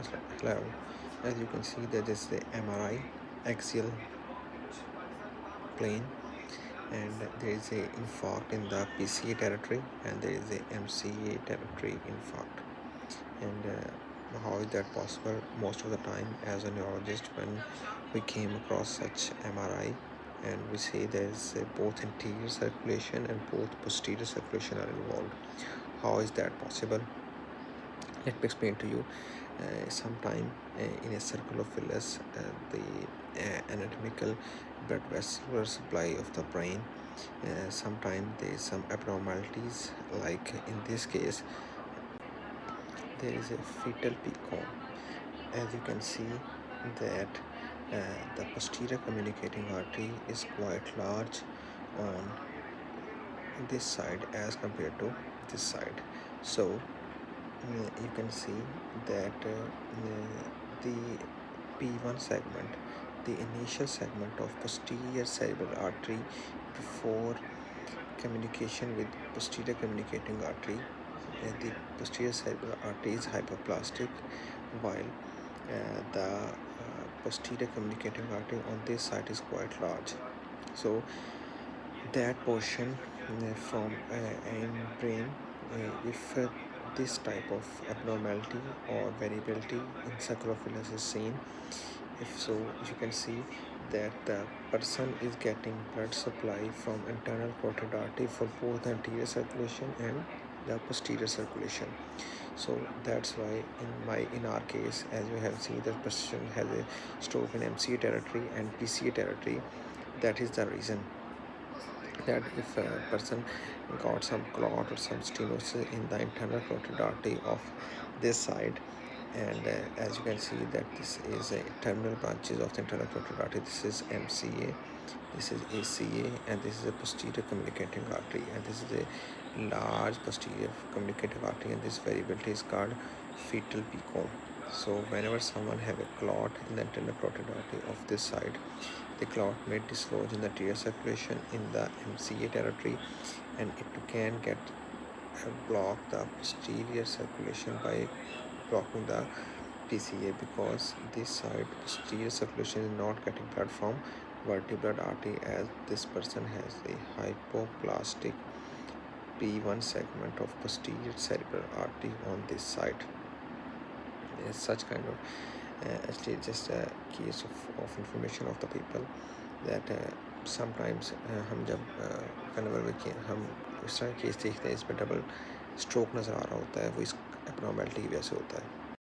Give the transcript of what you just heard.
Hello, as you can see that is the MRI axial plane, and there is a infarct in the PCA territory, and there is a MCA territory infarct. And how is that possible? Most of the time as a neurologist, when we came across such MRI, and we say there is both anterior circulation and both posterior circulation are involved. How is that possible? Let me explain to you. Sometime in a circle of willis, the anatomical blood vessel supply of the brain, sometimes there is some abnormalities, like in this case there is a fetal pecon. As you can see that the posterior communicating artery is quite large on this side as compared to this side. So you can see that the P1 segment, the initial segment of posterior cerebral artery before communication with posterior communicating artery, the posterior cerebral artery is hyperplastic, while the posterior communicating artery on this side is quite large. So that portion from in brain, if this type of abnormality or variability in circulophilia is seen, if so, you can see that the person is getting blood supply from internal carotid artery for both anterior circulation and the posterior circulation. So that's why in our case, as you have seen, the person has a stroke in MCA territory and PCA territory. That is the reason that if a person got some clot or some stenosis in the internal carotid artery of this side, and as you can see that this is a terminal branches of the internal carotid artery. This is MCA, this is ACA, and this is a posterior communicating artery, and this is a large posterior communicating artery, and this variability is called fetal pecon. So whenever someone have a clot in the internal carotid artery of this side, the clot may dislodge in the arterial circulation in the MCA territory, and it can get block the posterior circulation by blocking the PCA, because this side posterior circulation is not getting blood from vertebral artery, as this person has a hypoplastic P1 segment of posterior cerebral artery on this side. Such kind of actually just a case of information of the people that sometimes हम जब whenever we can हम इस तरह case देखते हैं, इसमें double stroke नज़र आ रहा होता है, वो इस एबनॉर्मेलिटी की वजह से होता है.